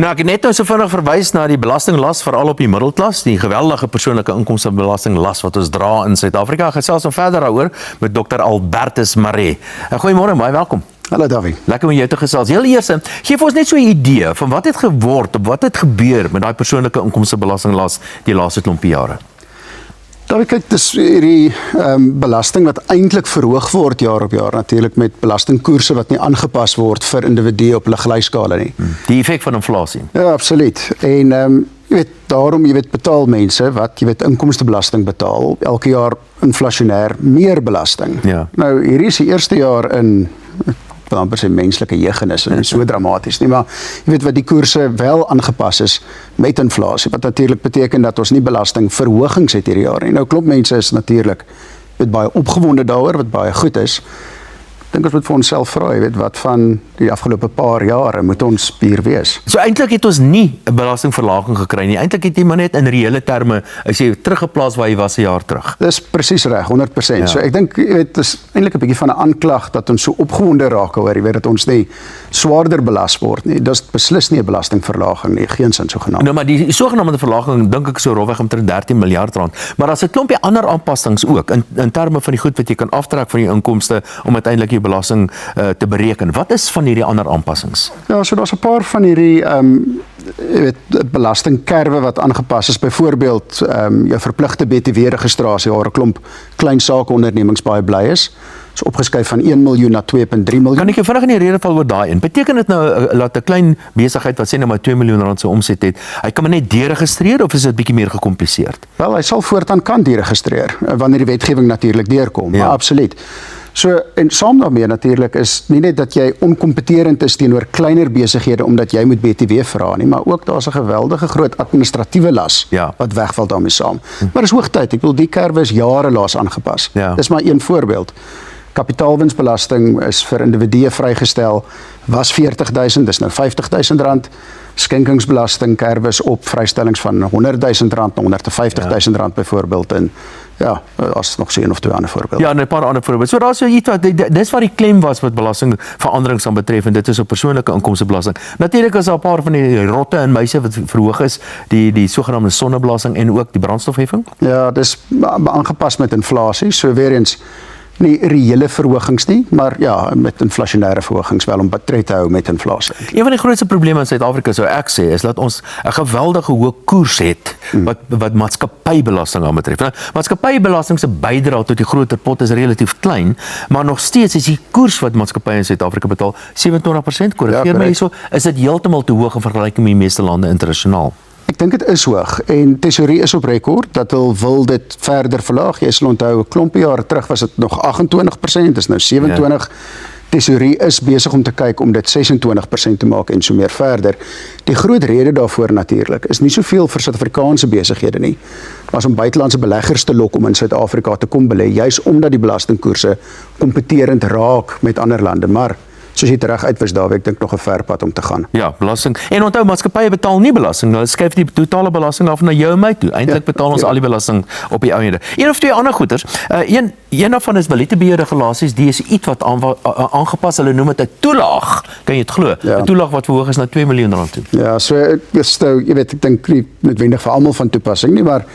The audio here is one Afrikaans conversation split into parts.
Nou, ek het net nou so vinnig verwys na die belastinglas, veral op die middelklas, die geweldige persoonlike inkomstebelastinglas wat ons dra in Suid-Afrika. Ek gesels nou verder daaroor met Dr. Albertus Maree. Goeiemôre, baie welkom. Hallo Davie. Lekker om jou te gesels. Heel eers, gee vir ons net so 'n idee van wat het geword, of wat het gebeur met daai persoonlike inkomstebelastinglas die laaste klompie jare. Davie, kyk, dis hierdie belasting wat eintlik verhoog word jaar op jaar, natuurlik met belastingkoerse wat nie aangepas word vir individue op hulle gelyskale nie. Die effek van inflasie. Ja, absoluut. En jy weet, daarom, betaal mense wat, inkomstebelasting betaal, elke jaar inflasionêr meer belasting. Ja. Nou, hierdie is die eerste jaar in amper sy menslike jeugenis en so dramaties nie, maar jy weet wat die koerse wel aangepas is met inflasie, wat natuurlik beteken dat ons nie belastingverhogings het hierdie jaar nie. Nou klop mense is natuurlik baie opgewonde daaroor, wat baie goed is. Ek dink ons moet vir onsself vra, jy weet, wat van die afgelope paar jare moet ons hier wees? So eintlik het ons nie 'n belastingverlaging gekry nie. Eintlik het jy maar net in reële terme as jy teruggeplaas waar jy was 'n jaar terug. Dis presies reg, 100%. Ja. So ek dink, jy weet, dis eintlik 'n bietjie van 'n aanklag dat ons so opgewonde raak oor, jy weet, dat ons nie swaarder belas word nie. Dis beslis nie 'n belastingverlaging nie, geensins sogenaamd. Nou maar die sogenaamde verlaging dink ek so rofweg omtrent 13 miljard rand. Maar daar's 'n klompie ander aanpassings ook in terme van die goed wat jy kan aftrek van jou inkomste om uiteindelik jou belasting te bereken. Wat is van hierdie ander aanpassings? Ja, so daar's 'n paar van hierdie jy weet, belastingkerwe wat aangepas is. Byvoorbeeld jou verpligte BTW-registrasie waar 'n klomp klein sakeondernemings baie bly is. Is opgeskuif van 1 miljoen na 2.3 miljoen. Kan ek jou vinnig in die rede val oor daai in? Beteken dit nou dat 'n klein besigheid wat sê nou maar 2 miljoen rand se omset het, hy kan maar net deregistreer of is dit bietjie meer gekompliseer? Wel, hy sal voortaan kan deregistreer wanneer die wetgewing natuurlik deurkom, Ja. maar absoluut. So, en saam daarmee natuurlik is nie net dat jy onkompeterend is teenoor kleiner besighede omdat jy moet BTW vra nie, maar ook daar's 'n geweldige groot administratiewe las Ja. wat wegval daarmee saam. Maar dis hoogtyd. Ek wil die kerwe is jare laas aangepas. Ja. Dis maar een voorbeeld. Kapitaalwinsbelasting is vir individue vrygestel, was 40.000, dis nou 50.000 rand. Skenkingsbelasting kerwes op vrystellings van 100.000 rand na 150.000 rand byvoorbeeld, en ja, as nog so een of twee ander voorbeelde. Ja, en 'n paar ander voorbeelde. So daar's so iets wat dis wat die klem was wat belastingveranderings aan betref en dit is op persoonlike inkomstebelasting. Natuurlik is daar 'n paar van die rotte en muise wat verhoog is, die sogenaamde sonnebelasting en ook die brandstofheffing. Ja, dis aangepas met inflasie, so weer eens nie reële verhogings nie, maar ja, met inflasionêre verhogings wel om tred te hou met inflasie. Een van die grootste probleme in Suid-Afrika, sou ek sê, is dat ons 'n geweldige hoë koers het wat maatskappybelasting aan betref. Nou, maatskappybelasting se bydrae tot die groter pot is relatief klein, maar nog steeds is die koers wat maatskappye in Suid-Afrika betaal 27%, korrigeer my hierso, is dit heeltemal te hoog in vergelyking met die meeste lande internasionaal. Ek dink dit is hoog en Tesorie is op rekord dat hulle wil dit verder verlaag. Jy sal onthou 'n klompie jare terug was dit nog 28%, dis nou 27%. Ja. Tesorie is besig om te kyk om dit 26% te maak en so meer verder. Die groot rede daarvoor natuurlik is nie soveel vir Suid-Afrikaanse besighede nie, maar om buitelandse beleggers te lok om in Suid-Afrika te kom belê, juis omdat die belastingkoerse kompeterend raak met ander lande, maar soos jy reg uitwys daar, ek dink nog 'n ver pad om te gaan. Ja, belasting. En onthou, maatskappye betaal nie belasting. Hulle skuif die totale belasting af na jou en my toe. Eintlik betaal ons al die belasting op die ou ende. Een of twee ander goeders. Een daarvan is valutebeheerregulasies. Die is iets wat aangepas. Hulle noem dit 'n toelaag. Kan jy dit glo? 'n Toelaag wat verhoog is na 2 miljoen rand toe. Ja, so jy weet, ek dink nie noodwendig vir almal van toepassing nie, maar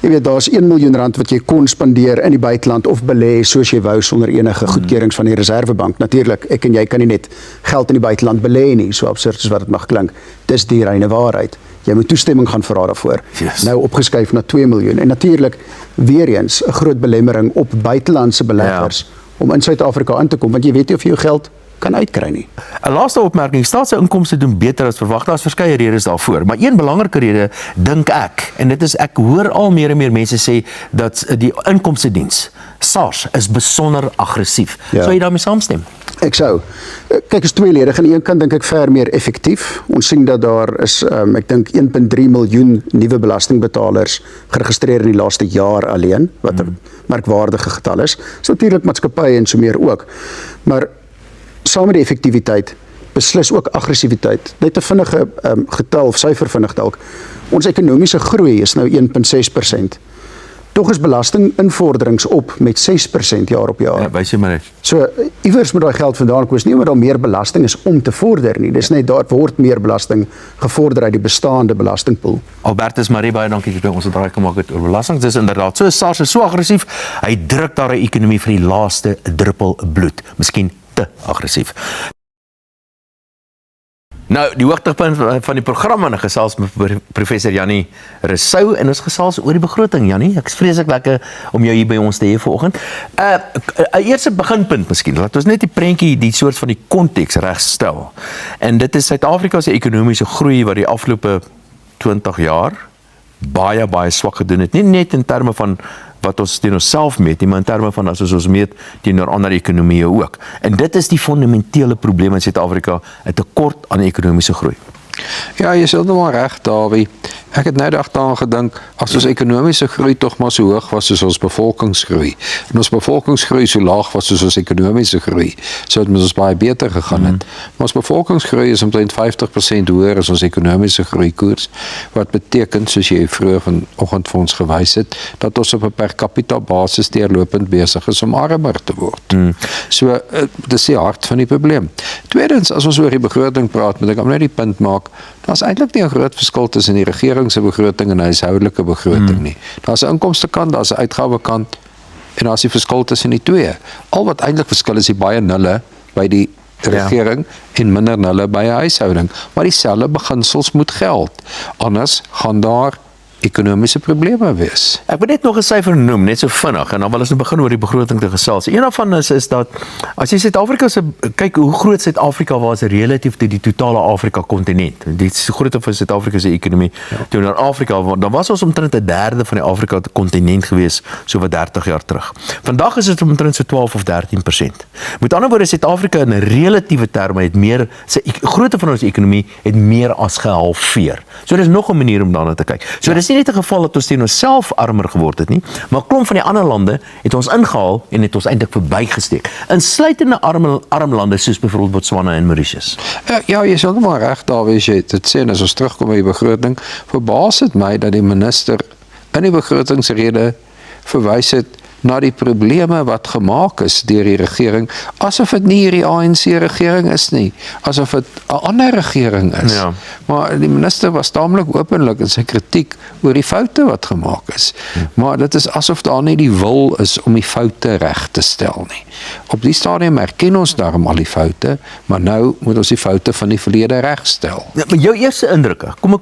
jy weet, daar's 1 miljoen rand wat jy kon spandeer in die buiteland of belê soos jy wou sonder enige goedkeurings van die Reserwebank. Natuurlik, ek en jy kan nie net geld in die buiteland belê nie, so absurd as wat dit mag klink. Dis die reine waarheid. Jy moet toestemming gaan vra daarvoor. Yes. Nou opgeskuif na 2 miljoen. En natuurlik, weer eens, 'n groot belemmering op buitelandse beleggers om in Suid-Afrika aan te kom, want jy weet nie of jy jou geld kan uitkry nie. 'n Laaste opmerking, staatse inkomste doen beter as verwag. Daar's verskeie redes daarvoor, maar een belangrike rede dink ek, en dit is ek hoor al meer en meer mense sê dat die inkomste diens, SARS, is besonder aggressief. Ja. Sou jy daarmee saamstem? Ek sou. Kyk, is tweeledig. Aan die een kant dink ek ver meer effektief. Ons sien dat daar is, ek dink 1.3 miljoen nuwe belastingbetalers geregistreer in die laaste jaar alleen, wat 'n merkwaardige getal is. Dis natuurlik maatskappye en so meer ook. Maar saam met die effektiwiteit, beslis ook aggressiwiteit. Net 'n vinnige getal of syfer vinnig dalk. Ons ekonomiese groei is nou 1.6%. Tog is belastinginvorderings op met 6% jaar op jaar. Ja, wys jy maar net. So iewers moet daai geld vandaan kom. Is nie omdat daar meer belasting is om te vorder nie. Dis net daar word meer belasting gevorder uit die bestaande belastingpool. Albertus Marie, baie dankie dat jy by ons 'n draai gemaak het oor belasting. Dis inderdaad so, SARS is so aggressief. Hy druk daar 'n ekonomie vir die laaste druppel bloed. Miskien te aggressief. Nou, die hoogtepunt van die program en gesels met professor Jannie Rousseau en ons gesels oor die begroting. Jannie, ek is vreeslik lekker om jou hier by ons te hê vanoggend. 'n Eerste beginpunt miskien, laat ons net die prentjie, die soort van die konteks regstel. En dit is Suid-Afrika se ekonomiese groei wat die afgelope 20 jaar baie swak gedoen het. Nie net in terme van wat ons teen onsself meet, nie, maar in terme van as ons meet teenoor ander ekonomieë ook. En dit is die fundamentele probleem in Suid-Afrika, 'n tekort aan ekonomiese groei. Ja, jy is heeltemal reg, Dawie. Ek het nou daaraan gedink, as ons ekonomiese groei tog maar so hoog was soos ons bevolkingsgroei, en ons bevolkingsgroei so laag was soos ons ekonomiese groei, sou dit met ons baie beter gegaan het. Maar ons bevolkingsgroei is omtrent 50% hoër as ons ekonomiese groeikoers, wat beteken, soos jy vroeër vanoggend vir ons gewys het, dat ons op 'n per capita basis deurlopend besig is om armer te word. So, dis die hart van die probleem. Tweedens, as ons oor die begroting praat, moet ek net die punt maak, daar's eintlik nie 'n groot verskil tussen die regering se begroting en die huishoudelike begroting nie. Daar's 'n inkomstekant, daar's 'n uitgawekant en daar's die verskil tussen die twee. Al wat eintlik verskil is die baie nulle by die regering en minder nulle by 'n huishouding, maar dieselfde beginsels moet geld. Anders gaan daar ekonomiese probleme wees. Ek wil net nog 'n syfer noem, net so vinnig, en dan wil ons begin oor die begroting te gesels. Een daarvan is dat, as jy Suid-Afrika se, kyk hoe groot Suid-Afrika was relatief tot die totale Afrika-kontinent. Die grootte van Suid-Afrika se ekonomie teenoor Afrika, dan was ons omtrent 'n derde van die Afrika-kontinent gewees, so wat 30 jaar terug. Vandag is dit omtrent so 12 of 13%. Met ander woorde, Suid-Afrika in 'n relatiewe terme het meer, sy grootte van ons ekonomie het meer as gehalveer. So dis nog 'n manier om daarna te kyk. So dis nie net 'n geval dat ons teen onsself armer geword het nie, maar 'n klomp van die ander lande het ons ingehaal en het ons eintlik verbygesteek. Insluitende arm lande soos byvoorbeeld Botswana en Mauritius. Ja, jy is heeltemal reg daar, wees jy dit sê, en as ons terugkom by die begroting, verbaas dit my dat die minister in die begrotingsrede verwys het na die probleme wat gemaak is deur die regering, asof dit nie hierdie ANC-regering is nie, asof dit 'n ander regering is. Ja. Maar die minister was taamlik openlik in sy kritiek oor die foute wat gemaak is. Maar dit is asof daar nie die wil is om die foute reg te stel nie. Op die stadium erken ons daarom al die foute, maar nou moet ons die foute van die verlede regstel. Ja, maar jou eerste indrukke, kom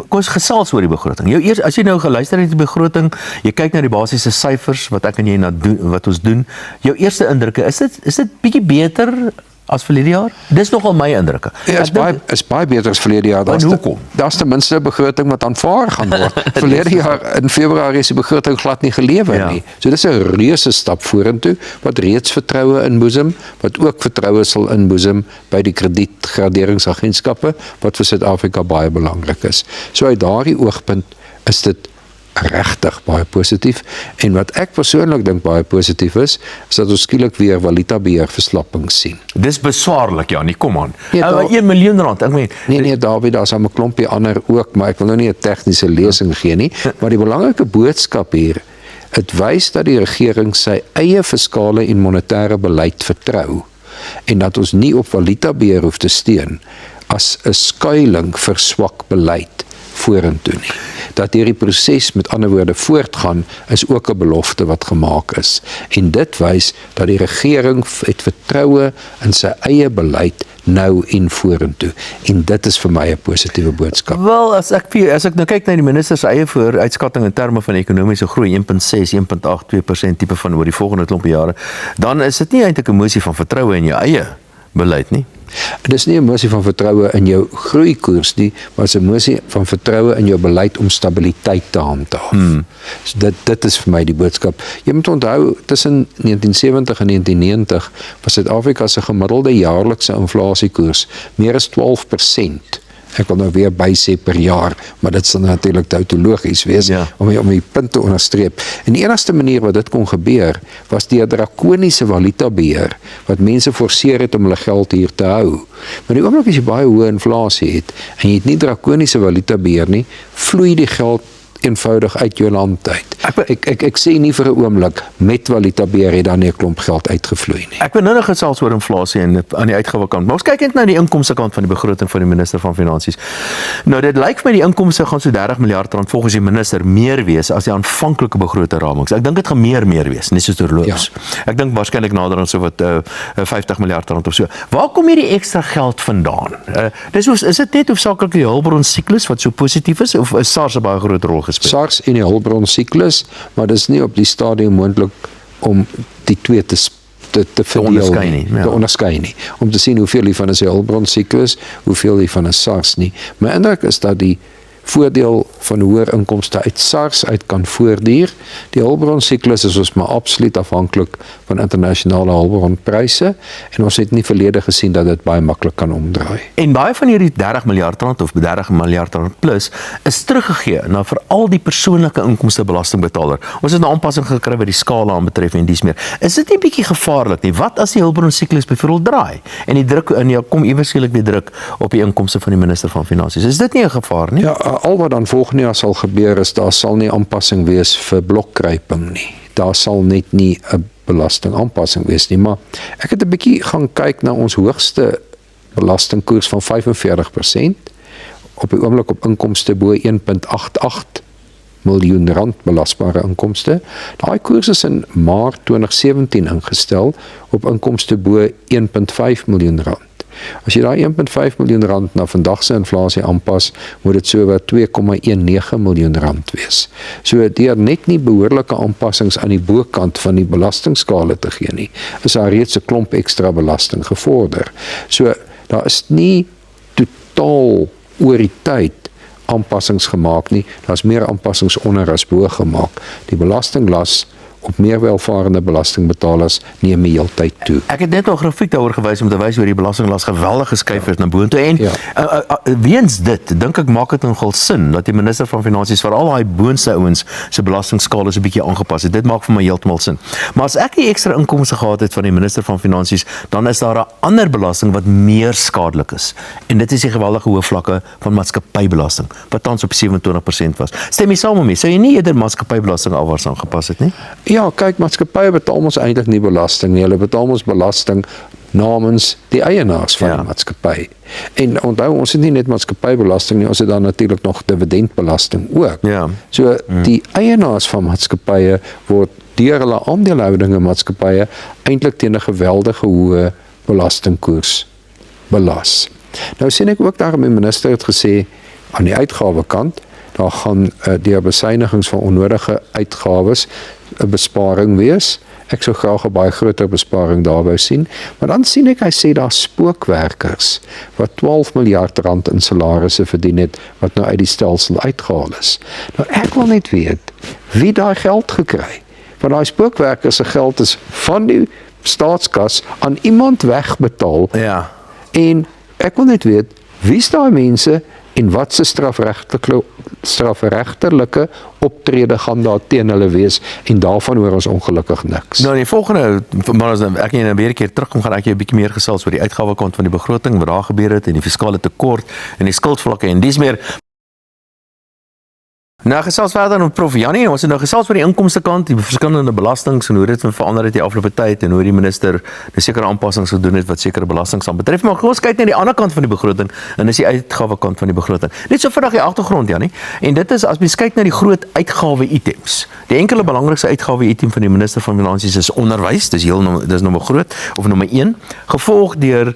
ons gesels oor die begroting. As jy nou geluister het die begroting, jy kyk na die basiese syfers wat ek en jy wat ons doen, jou eerste indrukke, is dit bietjie beter as verlede jaar? Dis nogal my indrukke. Ja, is baie beter as verlede jaar. Daar's ten minste 'n begroting wat aanvaar gaan word. Verlede jaar in Februarie is die begroting glad nie gelewer nie. So dis 'n reuse stap vorentoe wat reeds vertroue inboesem, wat ook vertroue sal inboesem by die kredietgraderingsagentskappe wat vir Suid-Afrika baie belangrik is. So uit daardie oogpunt is dit regtig baie positief, en wat ek persoonlik dink baie positief is dat ons skielik weer valutabeheer verslapping sien. Dis beswaarlik, Jannie, kom aan. Nee, 1 miljoen rand, ek meen. Nee, Dawie, daar's 'n klompie ander ook, maar ek wil nou nie 'n tegniese lesing gee nie, maar die belangrike boodskap hier, dit wys dat die regering sy eie fiskale en monetêre beleid vertrou, en dat ons nie op valutabeheer hoef te steun as 'n skuiling vir swak beleid vorentoe nie. Dat hierdie proses met ander woorde voortgaan, is ook 'n belofte wat gemaak is. En dit wys dat die regering het vertroue in sy eie beleid nou en vorentoe. En dit is vir my 'n positiewe boodskap. Wel, as ek nou kyk na die minister se eie vooruitskatting in terme van ekonomiese groei, 1.6, 1.8, 2% tipe van oor die volgende klompie jare, dan is dit nie eintlik 'n mosie van vertroue in jou eie beleid nie. Dit is nie 'n mosie van vertroue in jou groeikoers nie, maar 'n mosie van vertroue in jou beleid om stabiliteit te handhaaf. So dit is vir my die boodskap. Jy moet onthou, tussen 1970 en 1990 was Suid-Afrika se gemiddelde jaarlikse inflasiekoers meer as 12%. Ek wil nou weer bysê per jaar, maar dit sal natuurlik tautologies wees, om die punt te onderstreep. En die enigste manier wat dit kon gebeur, was deur drakoniese valutabeheer, wat mense forceer het om hulle geld hier te hou. Maar die oomblik as jy baie hoë inflasie het, en jy het nie drakoniese valutabeheer nie, vloei die geld eenvoudig uit jou land uit. Ek sê nie vir 'n oomblik met Walita Beer het daar nie 'n klomp geld uitgevloei nie. Ek wil nou nog gesels oor inflasie en aan die uitgawe kant. Maar ons kyk net na die inkomste kant van die begroting van die minister van Finansies. Nou dit lyk vir my die inkomste gaan so 30 miljard rand volgens die minister meer wees as die aanvanklike begrote ramings. Ek dink dit gaan meer wees, nie so terloops. Ek dink waarskynlik nader aan so wat 50 miljard rand of so. Waar kom hierdie ekstra geld vandaan? Is dit net hoofsaaklik die hulpbron siklus wat so positief is of is SARS 'n baie groot rol gespeel? SARS en die hulpbron siklus, maar dis nie op die stadium moontlik om die twee te verdeel nie, te onderskei nie. Om te sien hoeveel hiervan is die hulpbron siklus, hoeveel hiervan is SARS nie. My indruk is dat die voordeel van hoër inkomste uit SARS uit kan voortduur. Die hulpbron siklus is ons maar absoluut afhanklik van internasionale hulpbronpryse en ons het nie verlede gesien dat dit baie maklik kan omdraai. En baie van hierdie 30 miljard rand of 30 miljard rand plus is teruggegee na veral die persoonlike inkomste belastingbetaler. Ons het 'n aanpassing gekry wat die skala aanbetref en dies meer. Is dit nie bietjie gevaarlik nie? Wat as die hulpbron siklus byvoorbeeld draai en die druk kom iewers skielik weer druk op die inkomste van die minister van Finansies? Is dit nie 'n gevaar nie? Ja, al wat dan volgende jaar sal gebeur is daar sal nie aanpassing wees vir blokkruiping nie. Daar sal net nie 'n belastingaanpassing wees nie, maar ek het 'n bietjie gaan kyk na ons hoogste belastingkoers van 45% op die oomblik op inkomste bo 1.88 miljoen rand belasbare inkomste. Daai koers is in Maart 2017 ingestel op inkomste bo 1.5 miljoen rand. As jy daai 1.5 miljoen rand na vandag se inflasie aanpas, moet dit so wat 2,19 miljoen rand wees. So deur net nie behoorlike aanpassings aan die bokant van die belastingskale te gee nie, is daar reeds 'n klomp ekstra belasting gevorder. So daar is nie totaal oor die tyd aanpassings gemaak nie, daar's meer aanpassings onder as bo gemaak. Die belastinglas op meer welvarende belastingbetalers neem die heeltyd toe. Ek het net al 'n grafiek daaroor gewys om te wys hoe die belastinglas geweldig geskuif het na boontoe en weens dit dink ek maak dit nogal sin dat die minister van Finansies vir al daai boonste ouens se belastingskale so 'n bietjie aangepas het. Dit maak vir my heeltemal sin. Maar as ek die ekstra inkomste gehad het van die minister van Finansies, dan is daar 'n ander belasting wat meer skadelik is. En dit is die geweldige hoë vlakke van maatskappybelasting wat tans op 27% was. Stem jy saam met my? Sou jy nie eerder maatskappybelasting alwaars aangepas het nie? Ja, kyk, maatskappye betaal ons eintlik nie belasting nie. Hulle betaal ons belasting namens die eienaars van die maatskappy. En onthou, ons het nie net maatskappybelasting nie, ons het dan natuurlik nog dividendbelasting ook. Ja. So die eienaars van maatskappye word deur hulle aandelehouding in maatskappye eintlik teen 'n geweldige hoë belastingkoers belas. Nou sien ek ook daar, die minister het gesê aan die uitgawekant, daar gaan deur besuinigings van onnodige uitgawes 'n besparing wees. Ek sou graag 'n baie groter besparing daarby sien, maar dan sien ek hy sê daar spookwerkers wat 12 miljard rand in salarisse verdien het wat nou uit die stelsel uitgehaal is. Nou ek wil net weet wie daai geld gekry. Want daai spookwerkers se geld is van die staatskas aan iemand wegbetaal. Ja. En ek wil net weet wie's daai mense en wat se strafregterlike optrede gaan daar teen hulle wees en daarvan hoor ons ongelukkig niks. Nou die volgende, maar as ek net weer 'n keer terugkom, gaan ek jou 'n bietjie meer gesels oor die uitgawekant van die begroting, wat daar gebeur het en die fiskale tekort en die skuldvlakke en dis meer. Nou gesels verder met Prof Jannie, ons het nou gesels oor die inkomste kant, die verskillende belastings en hoe dit verander het die afgelope tyd en hoe die minister sekere aanpassings gedoen het wat sekere belastings aan betref. Maar ons kyk net die ander kant van die begroting en dis die uitgawekant van die begroting. Net so vinnig die agtergrond, Jannie. En dit is as mens kyk na die groot uitgawe-items. Die enkele belangrikste uitgawe-item van die minister van Finansies is onderwys, dis nommer groot of nommer 1, gevolg deur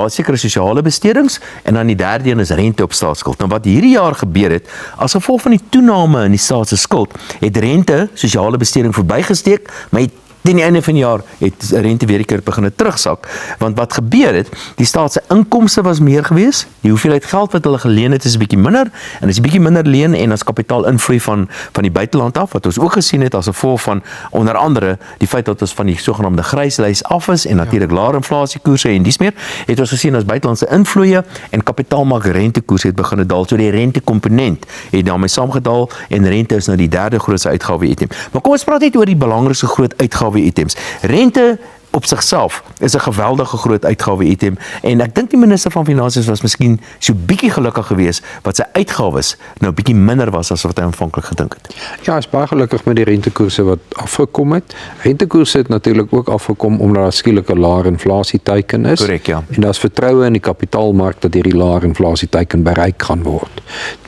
sekere sosiale bestedings en dan die derde een is rente op staatsskuld. Nou wat hierdie jaar gebeur het as gevolg van die toename in die staat se skuld, het rente, sosiale besteding verbygesteek, maar teen die einde van die jaar het rente weer 'n keer begin terugsak, want wat gebeur het, die staat se inkomste was meer gewees, die hoeveelheid geld wat hulle geleen het is 'n bietjie minder, en as jy bietjie minder leen en as kapitaal invloei van die buiteland af, wat ons ook gesien het as gevolg van onder andere die feit dat ons van die sogenaamde gryslys af is en natuurlik laer inflasiekoerse en dies meer, het ons gesien as buitelandse invloeye en kapitaalmark rentekoers het begin daal, so die rentekomponent het daarmee saamgedaal en rente is nou die derde grootste uitgawe item. Maar kom ons praat net oor die belangrikste groot uitgawe items. Rente op sigself is 'n geweldige groot uitgawe item en ek dink die minister van Finansies was miskien so bietjie gelukkig geweest wat sy uitgawes nou bietjie minder was as wat hy aanvanklik gedink het. Ja, hy is baie gelukkig met die rentekoerse wat afgekom het. Rentekoerse het natuurlik ook afgekom omdat daar skielik 'n laer inflasieteiken is. Korrek, ja. En daar's vertroue in die kapitaalmark dat hierdie laer inflasieteiken bereik gaan word.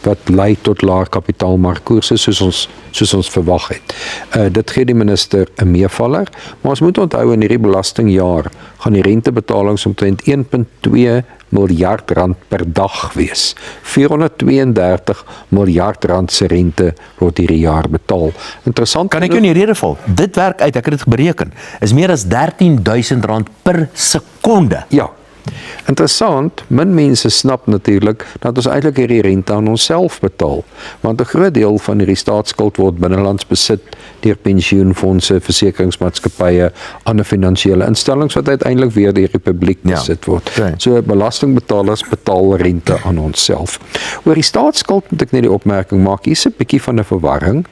Wat lei tot laer kapitaalmarkkoerse soos ons verwag het. Dit gee die minister 'n meevaller, maar ons moet onthou in hierdie belastingjaar gaan die rentebetalings omtrent 1.2 miljard rand per dag wees. 432 miljard rand se rente word hierdie jaar betaal. Interessant. Kan ek jou in die rede val? Dit werk uit, ek het dit bereken, is meer as R13.000 per sekonde. Ja. Interessant, min mense snap natuurlik dat ons eintlik hierdie rente aan onsself betaal, want 'n groot deel van hierdie staatsskuld word binnelands besit deur pensioenfondse, versekeringsmaatskappye, ander finansiële instellings wat uiteindelik weer deur die publiek besit word. Okay. So belastingbetalers betaal rente aan onsself. Oor die staatsskuld moet ek net die opmerking maak, hier's 'n bietjie van 'n verwarring.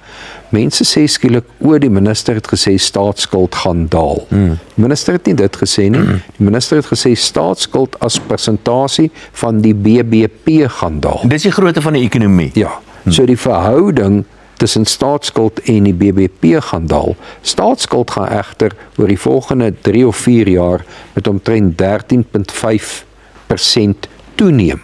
Mense sê skielik, die minister het gesê staatsskuld gaan daal. Die minister het nie dit gesê nie. Die minister het gesê staatsskuld as persentasie van die BBP gaan daal. Dis die grootte van die ekonomie. Ja, so die verhouding tussen staatsskuld en die BBP gaan daal. Staatsskuld gaan egter oor die volgende 3 of 4 jaar met omtrent 13.5% toeneem.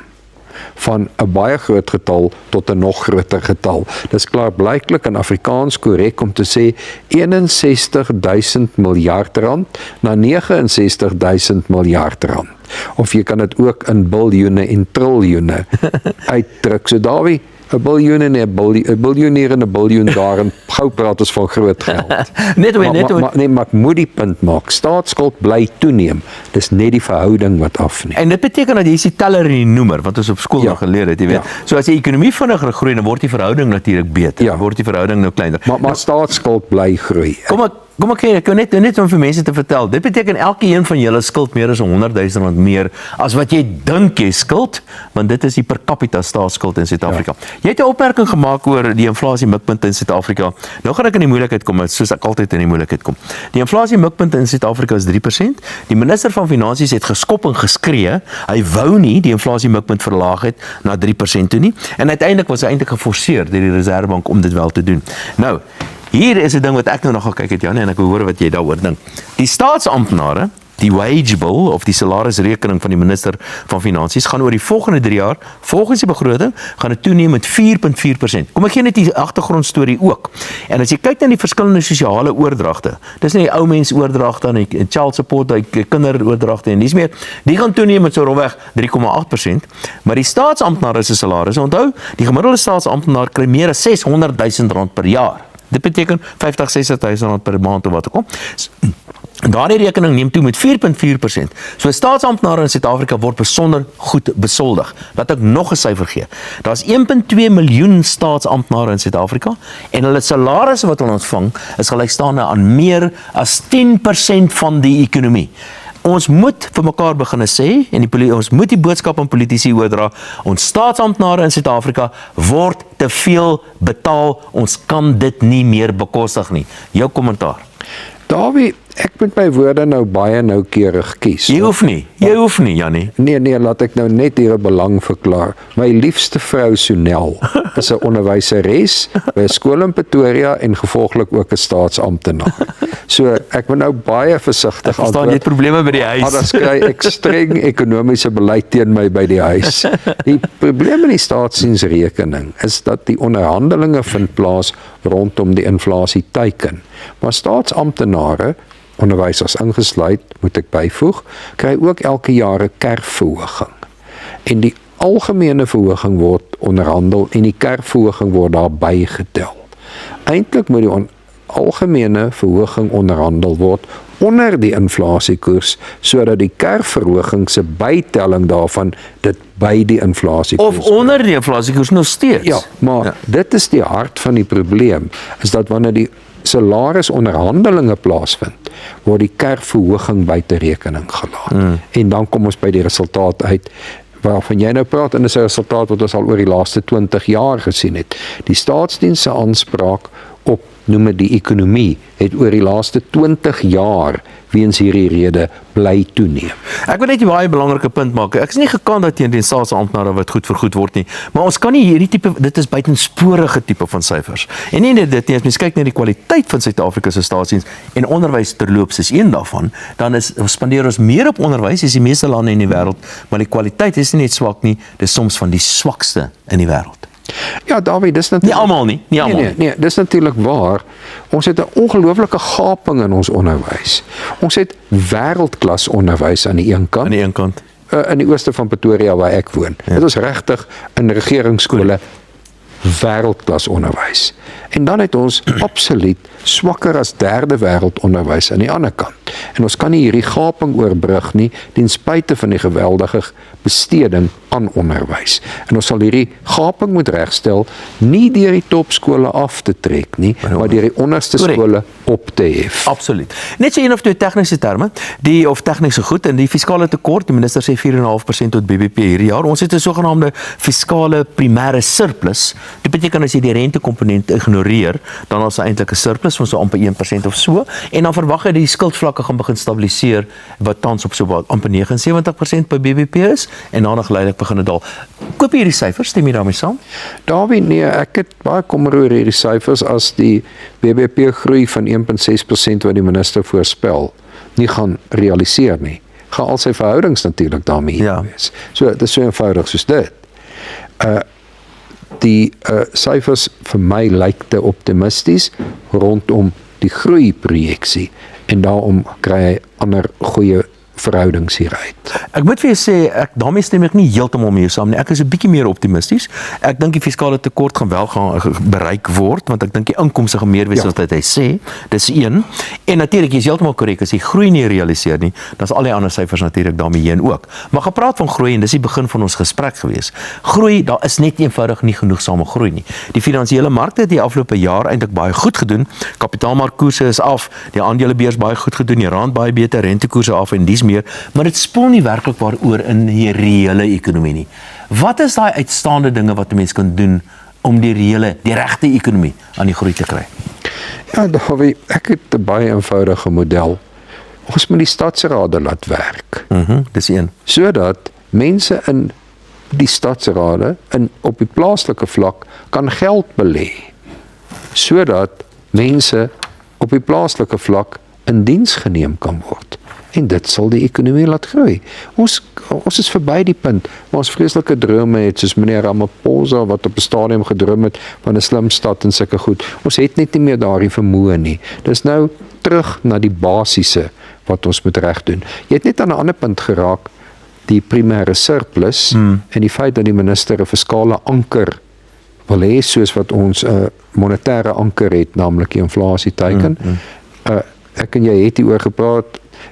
Van 'n baie groot getal tot 'n nog groter getal. Dis klaarblyklik in Afrikaans korrek om te sê 61.000 miljard rand na 69.000 miljard rand. Of jy kan dit ook in biljoene en triljoene uitdruk. So Dawie, 'n biljoen en 'n biljoen hier en 'n biljoen daar en gou praat ons van groot geld. Maar ek moet die punt maak, staatsskuld bly toeneem. Dis net die verhouding wat afneem. En dit beteken dat jy is die teller en die noemer wat ons op skool nog geleer het, jy weet. So as die ekonomie vinniger groei, dan word die verhouding natuurlik beter. Dan word die verhouding nou kleiner. Maar staatsskuld bly groei. Kom ek net om vir mense te vertel. Dit beteken elke een van julle skuld meer as R100,000 meer as wat jy dink jy skuld, want dit is die per capita staatsskuld in Suid-Afrika. Jy het 'n opmerking gemaak oor die inflasie mikpunt in Suid-Afrika. Nou gaan ek in die moeilikheid kom, soos ek altyd in die moeilikheid kom. Die inflasie mikpunt in Suid-Afrika is 3%. Die minister van Finansies het geskop en geskree. Hy wou nie die inflasie mikpunt verlaag het na 3% toe nie. En uiteindelik was hy eintlik geforseer deur die Reserwebank om dit wel te doen. Nou, hier is 'n ding wat ek nou nog gekyk het, Jan, en ek wil hoor wat jy daaroor dink. Die staatsamptenare, die wage bill of die salarisrekening van die minister van Finansies gaan oor die volgende 3 jaar, volgens die begroting, gaan dit toeneem met 4.4%. Kom ek gee net die agtergrondstorie ook. En as jy kyk na die verskillende sosiale oordragte, dis nie die ou mens oordragte en die child support, die kinderoordragte en dis meer, die gaan toeneem met so rondweg 3,8%, maar die staatsamptenare se salarisse, onthou, die gemiddelde staatsamptenaar kry meer as R600,000 per jaar. Dit beteken 50-60.000 rand per maand of wat ook al. Daardie rekening neem toe met 4.4%. So staatsamptenare in Suid-Afrika word besonder goed besoldig. Laat ek nog 'n syfer gee. Daar's 1.2 miljoen staatsamptenare in Suid-Afrika en hulle salarisse wat hulle ontvang is gelykstaande aan meer as 10% van die ekonomie. Ons moet vir mekaar begin sê en ons moet die boodskap aan politici oordra. Ons staatsamptenare in Suid-Afrika word te veel betaal. Ons kan dit nie meer bekostig nie. Jou kommentaar. Dawie, ek moet my woorde nou baie noukeurig kies. Jy hoef nie, Jannie. Nee, laat ek nou net hier 'n belang verklaar. My liefste vrou Sonel is 'n onderwyseres by 'n skool in Pretoria en gevolglik ook 'n staatsamptenaar. So ek moet nou baie versigtig antwoord. Verstaan jy probleme by die huis? Anders kry ek streng ekonomiese beleid teen my by die huis. Die probleem met die staatsdiensrekening is dat die onderhandelinge vind plaas rondom die inflasieteiken. Maar staatsamptenare, onderwysers ingesluit, moet ek byvoeg, kry ook elke jaar 'n kerfverhoging. En die algemene verhoging word onderhandel en die kerfverhoging word daarby getel. Eintlik moet die algemene verhoging onderhandel word onder die inflasiekoers sodat die kerfverhoging se bytelling daarvan dit by die inflasiekoers of onder die inflasiekoers nog steeds. Ja, maar dit is die hart van die probleem, is dat wanneer die salarisonderhandelinge plaasvind, word die kerfverhoging buite rekening gelaat. En dan kom ons by die resultaat uit waarvan jy nou praat, en dis 'n resultaat wat ons al oor die laaste 20 jaar gesien het. Die staatsdiens se aanspraak op, noem dit die ekonomie, het oor die laaste 20 jaar weens hierdie rede bly toeneem. Ek wil net 'n baie belangrike punt maak. Ek is nie gekant teen die staatsamptenare wat goed vergoed word nie, maar ons kan nie hierdie tipe, dit is buitensporige tipe van syfers. En nie net dit nie, as mens kyk na die kwaliteit van Suid-Afrika se staatsdiens en onderwys terloops is een daarvan, dan spandeer ons meer op onderwys as die meeste lande in die wêreld, maar die kwaliteit is nie net swak nie, dis soms van die swakste in die wêreld. Ja, Dawie, dis natuurlik... Nie almal nie, nie almal nie. Nee, dis natuurlik waar. Ons het 'n ongelooflike gaping in ons onderwys. Ons het wêreldklas onderwys aan die een kant. Aan die een kant. In die ooste van Pretoria waar ek woon. Ja. Dit is regtig in regeringsskole wêreldklas onderwys. En dan het ons absoluut swakker as derde wêreld onderwys aan die ander kant. En ons kan nie hierdie gaping oorbrug nie ten spyte van die geweldige besteding aan onderwys. En ons sal hierdie gaping moet regstel nie deur die topskole af te trek nie, maar deur die onderste skole op te hef. Absoluut. Net so een of twee tegniese terme, of tegniese goed, en die fiskale tekort, die minister sê 4,5% tot BBP hierdie jaar. Ons het 'n sogenaamde fiskale primêre surplus. Dit beteken as jy die rentekomponent ignoreer, dan is daar eintlik 'n surplus van so amper 1% of so, en dan verwag jy die skuldvlakke gaan begin stabiliseer wat tans op so amper 79% by BBP is en dan geleidelik begin dit daal. Koop jy hierdie syfers, stem jy daarmee saam? Dawie, nee, ek het baie kommer oor hierdie syfers as die BBP groei van 1,6% wat die minister voorspel nie gaan realiseer nie. Gaan al sy verhoudings natuurlik daarmee wees. So dit is so eenvoudig soos dit. Die syfers vir my lyk te optimisties rondom die groeiprojeksie en daarom kry hy ander goeie verhoudings hieruit. Ek moet vir jou sê, daarmee stem ek nie heeltemal mee saam nie. Ek is 'n bietjie meer optimisties. Ek dink die fiskale tekort gaan wel bereik word, want ek dink die inkomste gaan meer wees as wat hy sê. Dis een. En natuurlik, jy is heeltemal korrek, as jy groei nie realiseer nie, dan is al die ander syfers natuurlik daarmee heen ook. Maar gepraat van groei, en dis die begin van ons gesprek gewees. Groei, daar is net eenvoudig nie genoegsame groei nie. Die finansiële markte het die afgelope jaar eintlik baie goed gedoen. Kapitaalmarkkoerse is af, die aandelebeurs baie goed gedoen, die rand baie beter, rentekoerse af en dies meer, maar dit spoel nie werklik waaroor in die reële ekonomie nie. Wat is daai uitstaande dinge wat 'n mens kan doen om die regte ekonomie aan die groei te kry? Ja, Dawie, ek het 'n baie eenvoudige model. Ons moet die stadsrade laat werk. Dis een. Sodat mense in die stadsrade op die plaaslike vlak kan geld belê. Sodat mense op die plaaslike vlak in diens geneem kan word. En dit sal die ekonomie laat groei. Ons is verby die punt, maar ons vreeslike drome het, soos meneer Ramaphosa, wat op 'n stadium gedroom het van 'n slim stad en sulke goed. Ons het net nie meer daardie vermoë nie. Dis nou terug na die basiese wat ons moet reg doen. Jy het net aan 'n ander punt geraak, die primêre surplus, en die feit dat die minister 'n fiskale anker wil hê, soos wat ons 'n monetêre anker het, naamlik die inflasieteiken. Ek en jy het hieroor gepraat.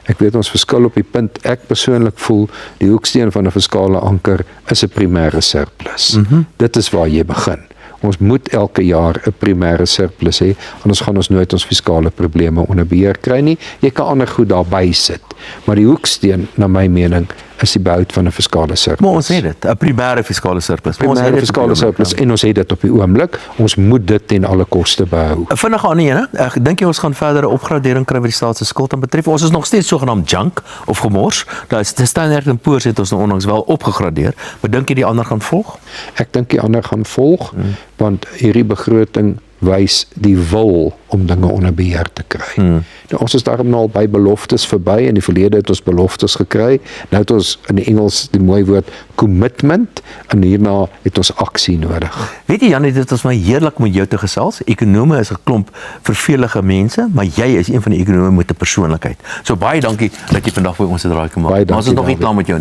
Ek weet ons verskil op die punt. Ek persoonlik voel die hoeksteen van 'n fiskale anker is 'n primêre surplus. Dit is waar jy begin. Ons moet elke jaar 'n primêre surplus hê, anders gaan ons nooit ons fiskale probleme onder beheer kry nie. Jy kan ander goed daarby sit, maar die hoeksteen, na my mening, is die behoud van 'n fiskale surplus. Maar ons het dit, 'n primêre fiskale surplus. Primêre fiskale surplus, en ons het dit op die oomblik. Ons moet dit ten alle koste behou. 'n Vinnige ander een, ek dink jy ons gaan verdere opgradering kry wat die staat se skuld aanbetref. Ons is nog steeds sogenaamd junk of gemors. Daar is Standard & Poor's het ons nou onlangs wel opgegradeer, maar dink jy die ander gaan volg? Ek dink die ander gaan volg, want hierdie begroting wys die wil om dinge onder beheer te kry. Nou, ons is daarom nou al by beloftes verby. In die verlede het ons beloftes gekry. Nou het ons in die Engels die mooi woord commitment, en hierna het ons aksie nodig. Weet jy Janie, dit was my heerlik om met jou te gesels. Ekonome is 'n klomp vervelige mense, maar jy is een van die ekonome met 'n persoonlikheid. So baie dankie dat jy vandag by ons het raai gemaak. Maar ons is nog nie klaar met jou nie.